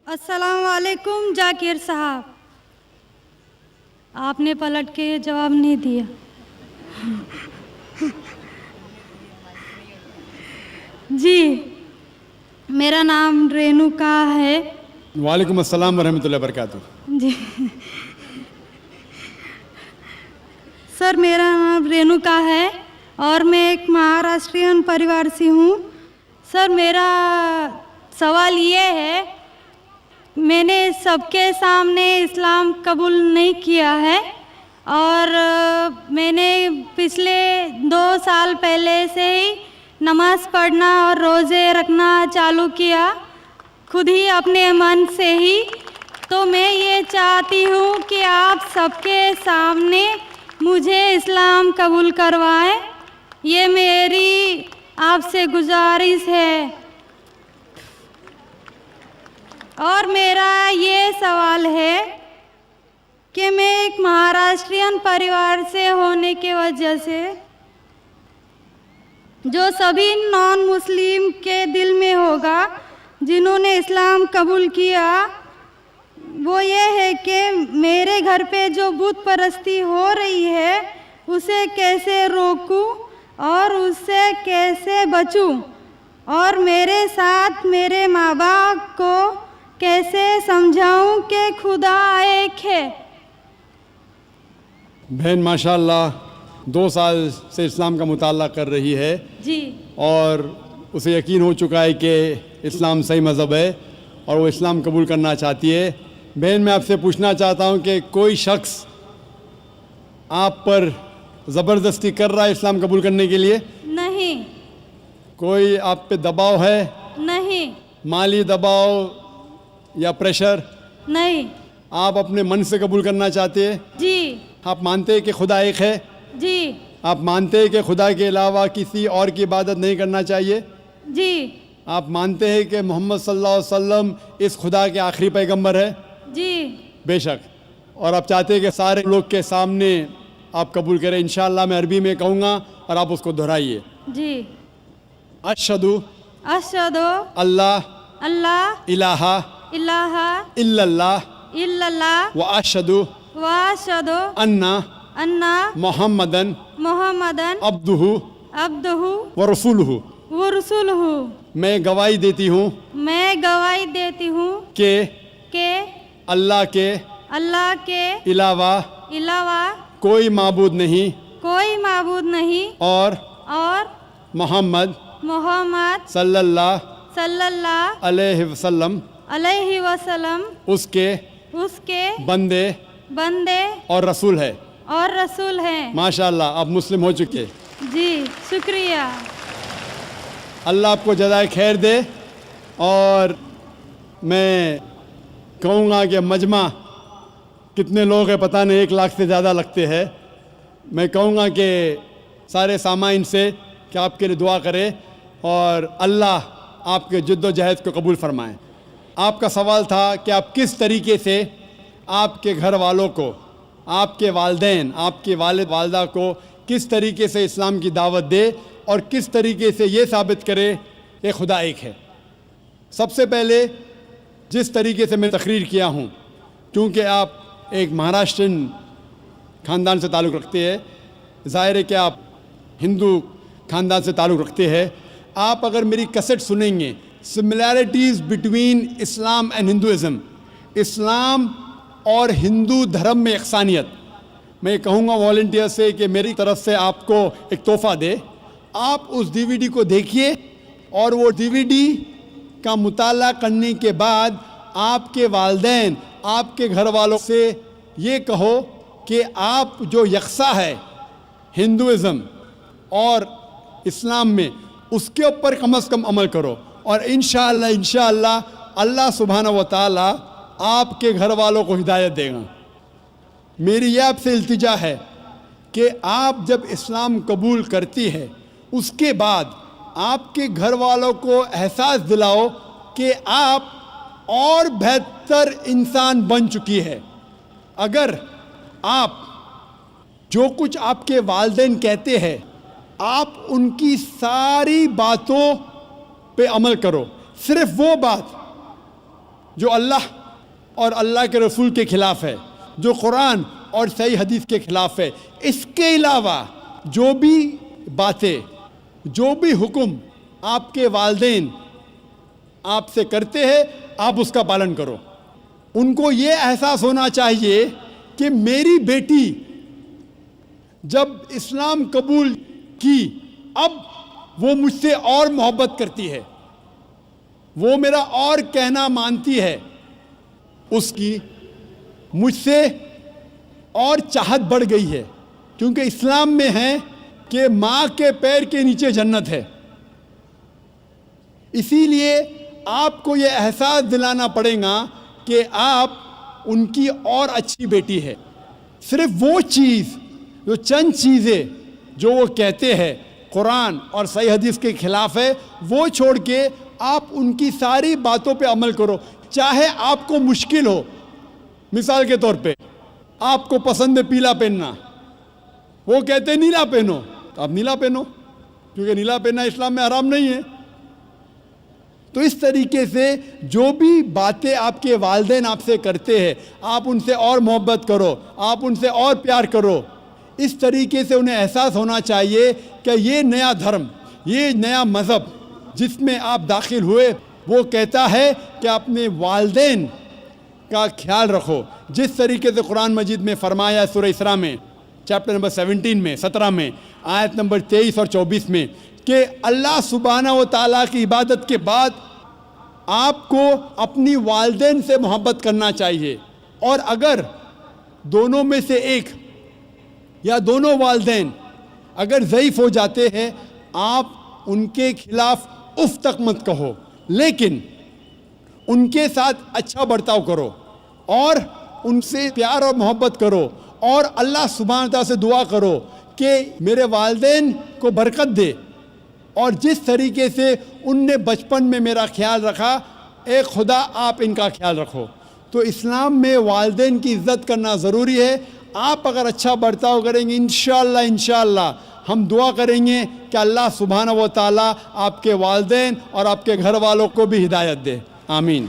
अस्सलाम वालेकुम जाकिर साहब, आपने पलट के जवाब नहीं दिया। जी, मेरा नाम रेणुका है। वालेकुम अस्सलाम वरहमतुल्लाहि वबरकातुह। जी सर, मेरा नाम रेणुका है और मैं एक महाराष्ट्रियन परिवार से हूँ। सर, मेरा सवाल ये है, मैंने सबके सामने इस्लाम कबूल नहीं किया है और मैंने पिछले 2 साल पहले से ही नमाज़ पढ़ना और रोज़े रखना चालू किया, खुद ही अपने मन से ही। तो मैं ये चाहती हूँ कि आप सबके सामने मुझे इस्लाम कबूल करवाएं, ये मेरी आपसे गुजारिश है। और मेरा ये सवाल है कि मैं एक महाराष्ट्रियन परिवार से होने की वजह से जो सभी नॉन मुस्लिम के दिल में होगा जिन्होंने इस्लाम कबूल किया, वो ये है कि मेरे घर पे जो बुत परस्ती हो रही है उसे कैसे रोकूं और उससे कैसे बचूं, और मेरे साथ मेरे माँ बाप को कैसे समझाऊं कि खुदा एक है। बहन माशाल्लाह 2 साल से इस्लाम का मुताला कर रही है जी, और उसे यकीन हो चुका है कि इस्लाम सही मज़हब है और वो इस्लाम कबूल करना चाहती है। बहन, मैं आपसे पूछना चाहता हूँ कि कोई शख्स आप पर ज़बरदस्ती कर रहा है इस्लाम कबूल करने के लिए? नहीं। कोई आप पे दबाव है? नहीं। माली दबाव या प्रेशर? नहीं। आप अपने मन से कबूल करना चाहते हैं? जी। आप मानते हैं कि खुदा एक है? जी। आप मानते हैं कि खुदा के अलावा किसी और की इबादत नहीं करना चाहिए? जी। आप मानते हैं कि मोहम्मद सल्लल्लाहु अलैहि वसल्लम इस खुदा के आखिरी पैगंबर है? जी। बेशक। और आप चाहते हैं कि सारे लोग के सामने आप कबूल करें? इंशाअल्लाह मैं अरबी में कहूँगा और आप उसको दोहराइए। जी। अशहदु अशहदु अल्लाह अल्लाह इलाहा इलाहा इल्लल्लाह इल्लल्लाह व अशहदु व अशहदु अन्ना अन्ना मुहम्मदन मुहम्मदन अब्दुहु अब्दुहु व रसूलुहु। व रसूलुहु। मैं गवाही देती हूँ मैं गवाही देती हूँ कि अल्लाह के अलावा कोई माबूद माबूद नहीं और मोहम्मद सल्लल्लाहु अलैहि वसल्लम उसके बंदे और रसूल है। माशाअल्लाह, आप मुस्लिम हो चुके। जी, शुक्रिया। अल्लाह आपको जज़ाए खैर दे। और मैं कहूँगा कि मजमा कितने लोग हैं पता नहीं, 1 लाख से ज़्यादा लगते हैं। मैं कहूँगा कि सारे सामाइन से कि आपके लिए दुआ करें और अल्लाह आपके जद्दोजहद को कबूल फरमाएं। आपका सवाल था कि आप किस तरीके से आपके घर वालों को, आपके वालिदैन, आपके वालिद वालदा को किस तरीके से इस्लाम की दावत दे और किस तरीके से ये साबित करे कि खुदा एक है। सबसे पहले जिस तरीके से मैं तकरीर किया हूँ, क्योंकि आप एक महाराष्ट्रियन ख़ानदान से ताल्लुक़ रखते हैं, ज़ाहिर है कि आप हिंदू ख़ानदान से ताल्लुक़ रखते हैं। आप अगर मेरी कैसेट सुनेंगे, similarities between Islam and Hinduism, इस्लाम और हिंदू धर्म में यकसानियत, मैं कहूँगा वॉलंटियर से कि मेरी तरफ से आपको एक तोहफ़ा दे। आप उस DVD को देखिए और वो DVD का मुताला करने के बाद आपके वालिदैन, आपके घर वालों से ये कहो कि आप जो यकसा है हिंदुइज़म और इस्लाम में, उसके ऊपर कम से कम अमल करो और इंशाअल्लाह अल्लाह सुब्हानहू व तआला आपके घर वालों को हिदायत देगा। मेरी यह आपसे इल्तिजा है कि आप जब इस्लाम कबूल करती है, उसके बाद आपके घर वालों को एहसास दिलाओ कि आप और बेहतर इंसान बन चुकी है। अगर आप जो कुछ आपके वालिदैन कहते हैं, आप उनकी सारी बातों पे अमल करो, सिर्फ वो बात جو اللہ اور اللہ کے رسول کے خلاف ہے، جو قرآن اور صحیح حدیث کے خلاف ہے. اس کے علاوہ جو بھی باتیں، جو بھی حکم آپ کے والدین آپ سے کرتے ہیں، آپ اس کا پالن کرو. ان کو یہ احساس ہونا چاہیے کہ میری بیٹی جب اسلام قبول کی، اب وہ مجھ سے اور محبت کرتی ہے، وہ میرا اور کہنا مانتی ہے، اس کی مجھ سے اور چاہت بڑھ گئی ہے. کیونکہ اسلام میں ہے کہ ماں کے پیر کے نیچے جنت ہے. اسی لیے آپ کو یہ احساس دلانا پڑے گا کہ آپ ان کی اور اچھی بیٹی ہے. صرف وہ چیز، جو چند چیزیں جو وہ کہتے ہیں قرآن اور صحیح حدیث کے خلاف ہے، وہ چھوڑ کے آپ ان کی ساری باتوں پہ عمل کرو. چاہے آپ کو مشکل ہو. مثال کے طور پہ آپ کو پسند ہے پیلا پہننا، وہ کہتے ہیں نیلا پہنو، تو آپ نیلا پہنو، کیونکہ نیلا پہننا اسلام میں حرام نہیں ہے. تو اس طریقے سے جو بھی باتیں آپ کے والدین آپ سے کرتے ہیں، آپ ان سے اور محبت کرو، آپ ان سے اور پیار کرو. اس طریقے سے انہیں احساس ہونا چاہیے کہ یہ نیا دھرم، یہ نیا مذہب جس میں آپ داخل ہوئے، وہ کہتا ہے کہ اپنے والدین کا خیال رکھو. جس طریقے سے قرآن مجید میں فرمایا سورہ اسراء میں چیپٹر نمبر 17 میں آیت نمبر 23 اور 24 میں کہ اللہ سبحانہ و تعالیٰ کی عبادت کے بعد آپ کو اپنی والدین سے محبت کرنا چاہیے. اور اگر دونوں میں سے ایک یا دونوں والدین اگر ضعیف ہو جاتے ہیں، آپ ان کے خلاف اف تک مت کہو، لیکن ان کے ساتھ اچھا برتاؤ کرو اور ان سے پیار اور محبت کرو. اور اللہ سبحانہ تعالیٰ سے دعا کرو کہ میرے والدین کو برکت دے، اور جس طریقے سے ان نے بچپن میں میرا خیال رکھا، اے خدا آپ ان کا خیال رکھو. تو اسلام میں والدین کی عزت کرنا ضروری ہے. آپ اگر اچھا برتاؤ کریں گے، انشاءاللہ ہم دعا کریں گے کہ اللہ سبحانہ و تعالیٰ آپ کے والدین اور آپ کے گھر والوں کو بھی ہدایت دے. آمین.